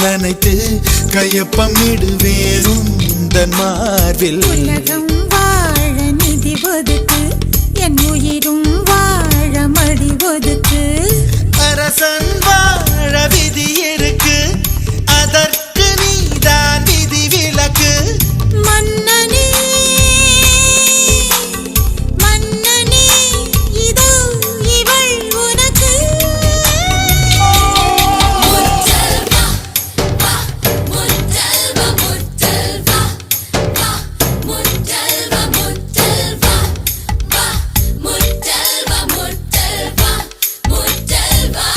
நனைத்து கையொப்பம் இடுவேன் உந்தன் மார்பில். உலகம் வாழ நிதி ஒதுக்கு, என் உயிரும் வாழ மடி ஒதுக்கு. அரசன் வாழ விதி இருக்கு, அதற்கு நீதான் விதி விலக்கு. மன்னனே மன்னனே இதோ இவள் உனக்கு. முற்றல்வா வா முற்றல்வா முற்றல்வா வா முற்றல்வா முற்றல்வா வா முற்றல்வா முற்றல்வா முற்றல்வா.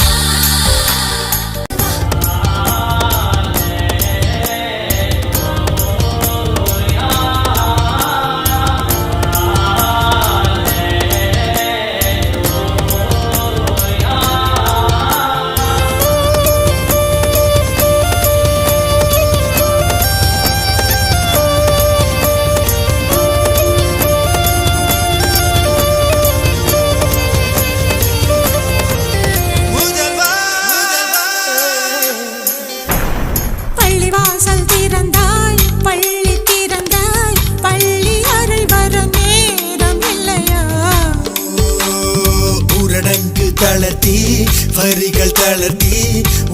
பள்ளிவாசல் திறந்தாய், பள்ளி திறந்தாய், பள்ளி அறை வர நேரம் இல்லையா? ஊரடங்கு தளர்த்தி வரிகள் தளர்த்தி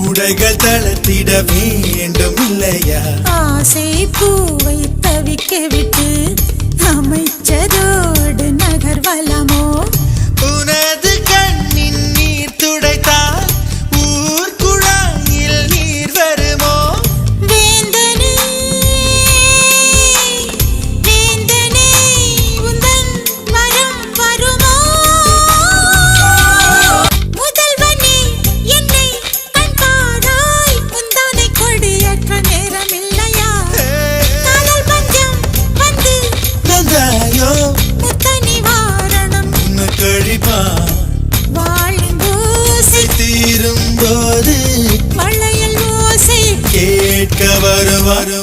உடைகள் தளர்த்திட வேண்டும் இல்லையா? ஆசை பூவை தவிக்க விட்டு அமைச்சரோடு நகர்வலமோ? உனது கண்ணின் நீர் துடைத்தால் ஊர் குழாயில் நீர் வருமோ? வேந்தனே வேந்தனே உந்தன் வரம் வருமோ? முதல்வனே என்னை கண்பாராய், உந்தனை கொடியேற்ற நேரம் இல்லையா? காதல் பஞ்சம் வந்து நந்தாயோ முத்த நிவாரணம் கழிப்பா வாழின் ஓசை தீரும் போது வளையல் ஓசை கேட்க வருவாரு.